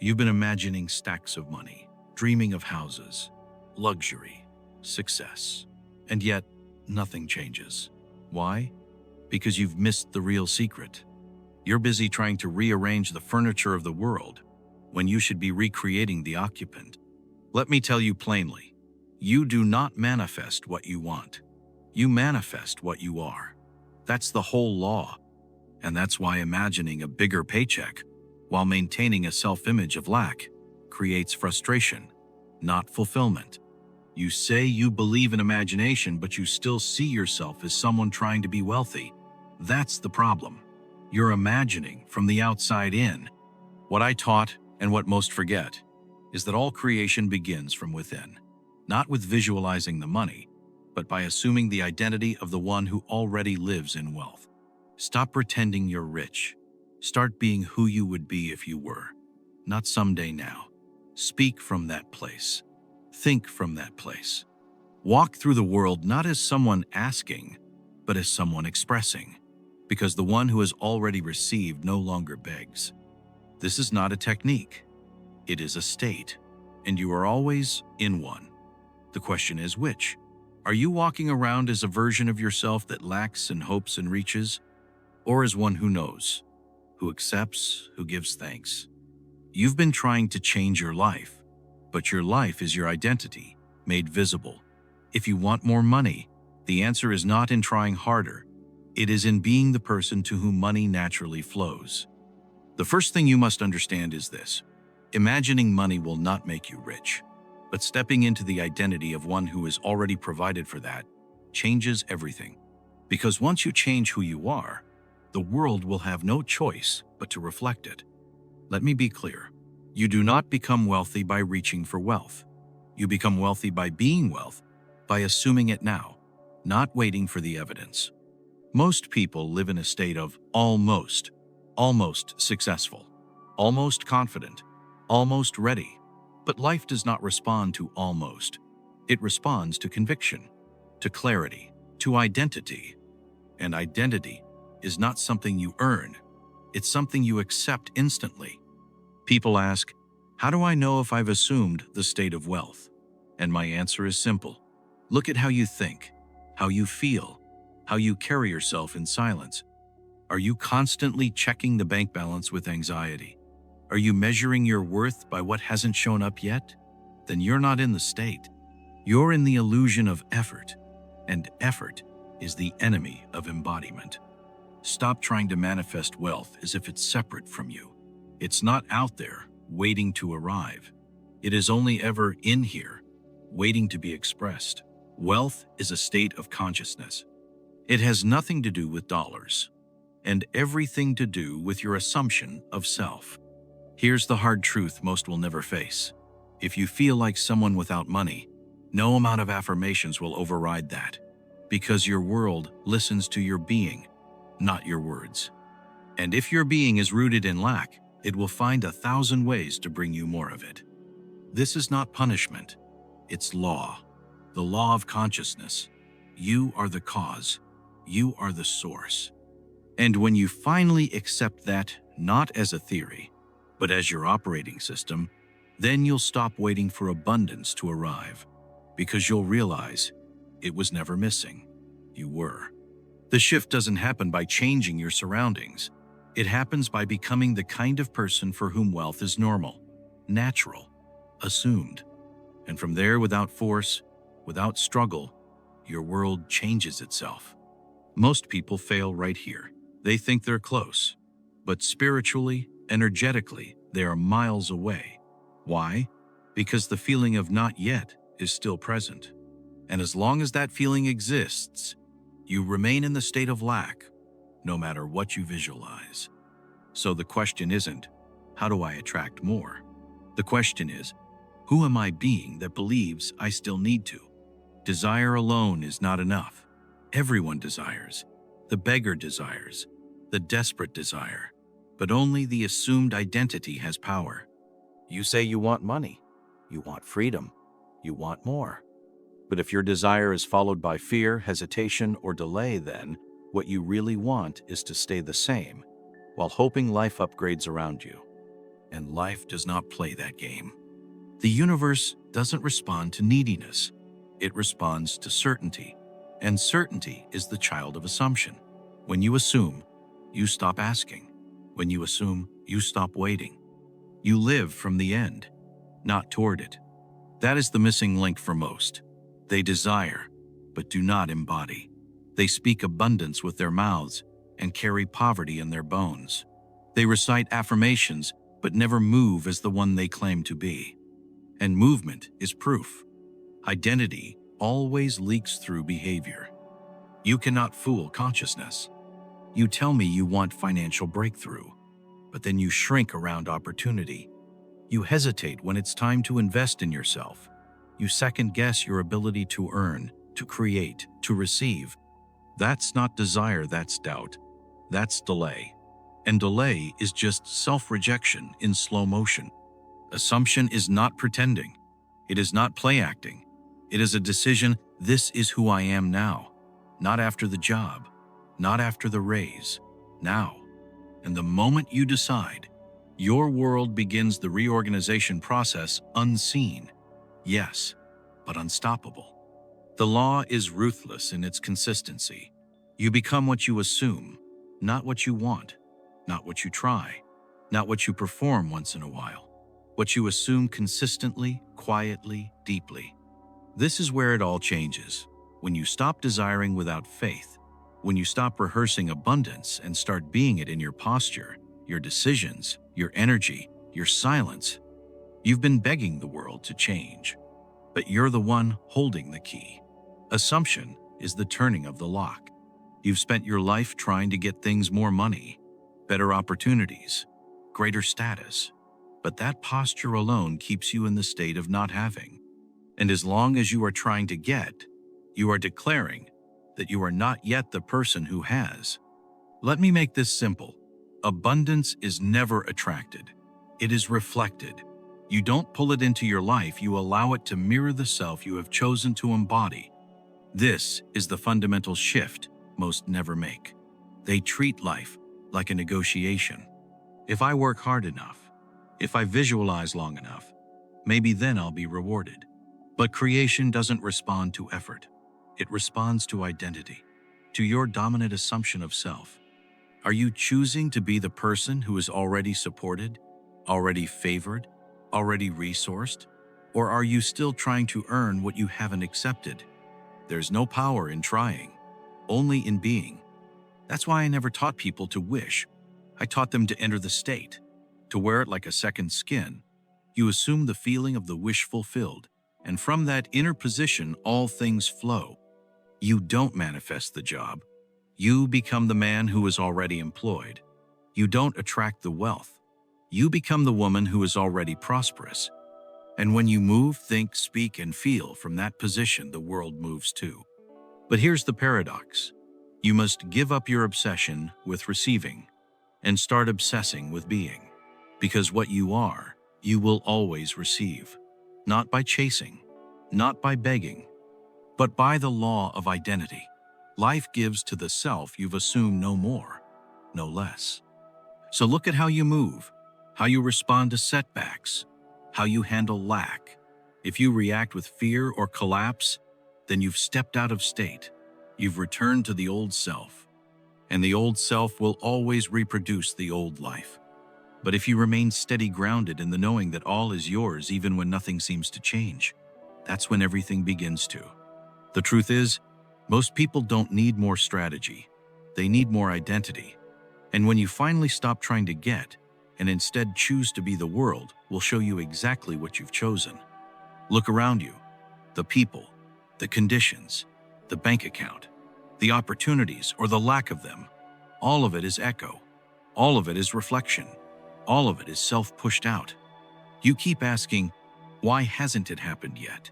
You've been imagining stacks of money, dreaming of houses, luxury, success, and yet nothing changes. Why? Because you've missed the real secret. You're busy trying to rearrange the furniture of the world when you should be recreating the occupant. Let me tell you plainly, you do not manifest what you want. You manifest what you are. That's the whole law. And that's why imagining a bigger paycheck while maintaining a self-image of lack creates frustration, not fulfillment. You say you believe in imagination, but you still see yourself as someone trying to be wealthy. That's the problem. You're imagining from the outside in. What I taught, and what most forget, is that all creation begins from within, not with visualizing the money, but by assuming the identity of the one who already lives in wealth. Stop pretending you're rich. Start being who you would be if you were, not someday now. Speak from that place. Think from that place. Walk through the world not as someone asking, but as someone expressing, because the one who has already received no longer begs. This is not a technique. It is a state, and you are always in one. The question is which? Are you walking around as a version of yourself that lacks and hopes and reaches, or as one who knows, who accepts, who gives thanks? You've been trying to change your life, but your life is your identity, made visible. If you want more money, the answer is not in trying harder. It is in being the person to whom money naturally flows. The first thing you must understand is this. Imagining money will not make you rich, but stepping into the identity of one who is already provided for that changes everything. Because once you change who you are, the world will have no choice but to reflect it. Let me be clear. You do not become wealthy by reaching for wealth. You become wealthy by being wealth, by assuming it now, not waiting for the evidence. Most people live in a state of almost successful, almost confident, almost ready. But life does not respond to almost. It responds to conviction, to clarity, to identity. And identity is not something you earn. It's something you accept instantly. People ask, how do I know if I've assumed the state of wealth? And my answer is simple. Look at how you think, how you feel, how you carry yourself in silence. Are you constantly checking the bank balance with anxiety? Are you measuring your worth by what hasn't shown up yet? Then you're not in the state. You're in the illusion of effort, and effort is the enemy of embodiment. Stop trying to manifest wealth as if it's separate from you. It's not out there, waiting to arrive. It is only ever in here, waiting to be expressed. Wealth is a state of consciousness. It has nothing to do with dollars, and everything to do with your assumption of self. Here's the hard truth most will never face. If you feel like someone without money, no amount of affirmations will override that, because your world listens to your being, not your words. And if your being is rooted in lack, it will find 1,000 ways to bring you more of it. This is not punishment, it's law, the law of consciousness. You are the cause, you are the source. And when you finally accept that, not as a theory, but as your operating system, then you'll stop waiting for abundance to arrive, because you'll realize it was never missing. You were. The shift doesn't happen by changing your surroundings. It happens by becoming the kind of person for whom wealth is normal, natural, assumed. And from there, without force, without struggle, your world changes itself. Most people fail right here. They think they're close, but spiritually, energetically, they are miles away. Why? Because the feeling of not yet is still present. And as long as that feeling exists, you remain in the state of lack, no matter what you visualize. So the question isn't, how do I attract more? The question is, who am I being that believes I still need to? Desire alone is not enough. Everyone desires. The beggar desires. The desperate desire. But only the assumed identity has power. You say you want money. You want freedom. You want more. But if your desire is followed by fear, hesitation, or delay, then what you really want is to stay the same, while hoping life upgrades around you. And life does not play that game. The universe doesn't respond to neediness. It responds to certainty. And certainty is the child of assumption. When you assume, you stop asking. When you assume, you stop waiting. You live from the end, not toward it. That is the missing link for most. They desire, but do not embody. They speak abundance with their mouths and carry poverty in their bones. They recite affirmations, but never move as the one they claim to be. And movement is proof. Identity always leaks through behavior. You cannot fool consciousness. You tell me you want financial breakthrough, but then you shrink around opportunity. You hesitate when it's time to invest in yourself. You second-guess your ability to earn, to create, to receive. That's not desire, that's doubt. That's delay. And delay is just self-rejection in slow motion. Assumption is not pretending. It is not play-acting. It is a decision, this is who I am now. Not after the job, not after the raise, now. And the moment you decide, your world begins the reorganization process unseen. Yes, but unstoppable. The law is ruthless in its consistency. You become what you assume, not what you want, not what you try, not what you perform once in a while. What you assume consistently, quietly, deeply. This is where it all changes. When you stop desiring without faith, when you stop rehearsing abundance and start being it in your posture, your decisions, your energy, your silence. You've been begging the world to change, but you're the one holding the key. Assumption is the turning of the lock. You've spent your life trying to get things more money, better opportunities, greater status. But that posture alone keeps you in the state of not having. And as long as you are trying to get, you are declaring that you are not yet the person who has. Let me make this simple. Abundance is never attracted. It is reflected. You don't pull it into your life, you allow it to mirror the self you have chosen to embody. This is the fundamental shift most never make. They treat life like a negotiation. If I work hard enough, if I visualize long enough, maybe then I'll be rewarded. But creation doesn't respond to effort. It responds to identity, to your dominant assumption of self. Are you choosing to be the person who is already supported, already favored, already resourced? Or are you still trying to earn what you haven't accepted? There's no power in trying, only in being. That's why I never taught people to wish. I taught them to enter the state, to wear it like a second skin. You assume the feeling of the wish fulfilled, and from that inner position, all things flow. You don't manifest the job. You become the man who is already employed. You don't attract the wealth. You become the woman who is already prosperous. And when you move, think, speak, and feel from that position, the world moves too. But here's the paradox. You must give up your obsession with receiving and start obsessing with being. Because what you are, you will always receive. Not by chasing, not by begging, but by the law of identity. Life gives to the self you've assumed no more, no less. So look at how you move, how you respond to setbacks, how you handle lack. If you react with fear or collapse, then you've stepped out of state. You've returned to the old self. And the old self will always reproduce the old life. But if you remain steady grounded in the knowing that all is yours even when nothing seems to change, that's when everything begins to. The truth is, most people don't need more strategy. They need more identity. And when you finally stop trying to get, and instead choose to be, the world will show you exactly what you've chosen. Look around you. The people, the conditions, the bank account, the opportunities or the lack of them. All of it is echo. All of it is reflection. All of it is self-pushed out. You keep asking, why hasn't it happened yet?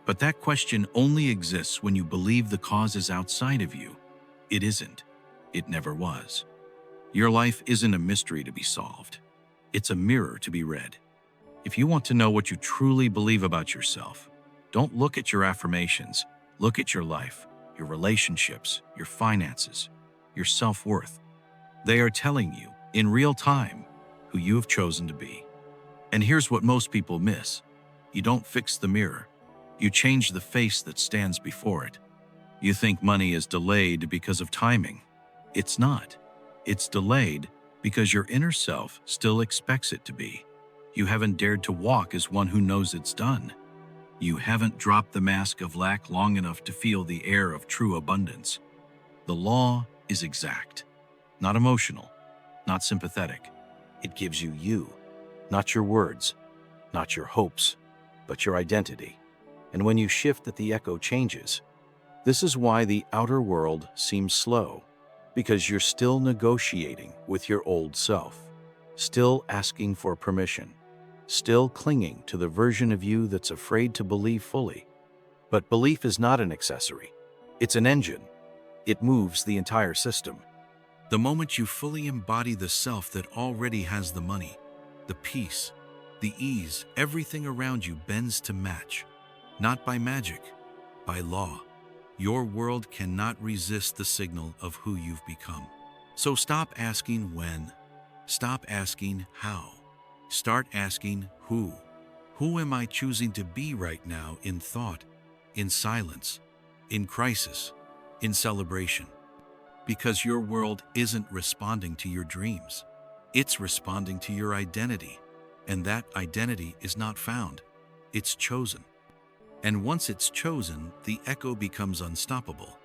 But that question only exists when you believe the cause is outside of you. It isn't. It never was. Your life isn't a mystery to be solved. It's a mirror to be read. If you want to know what you truly believe about yourself, don't look at your affirmations. Look at your life, your relationships, your finances, your self-worth. They are telling you, in real time, who you have chosen to be. And here's what most people miss. You don't fix the mirror. You change the face that stands before it. You think money is delayed because of timing. It's not. It's delayed because your inner self still expects it to be. You haven't dared to walk as one who knows it's done. You haven't dropped the mask of lack long enough to feel the air of true abundance. The law is exact, not emotional, not sympathetic. It gives you you, not your words, not your hopes, but your identity. And when you shift that, the echo changes. This is why the outer world seems slow, because you're still negotiating with your old self, still asking for permission, still clinging to the version of you that's afraid to believe fully. But belief is not an accessory. It's an engine. It moves the entire system. The moment you fully embody the self that already has the money, the peace, the ease, everything around you bends to match. Not by magic, by law. Your world cannot resist the signal of who you've become. So stop asking when. Stop asking how. Start asking who. Who am I choosing to be right now, in thought, in silence, in crisis, in celebration? Because your world isn't responding to your dreams. It's responding to your identity. And that identity is not found. It's chosen. And once it's chosen, the echo becomes unstoppable.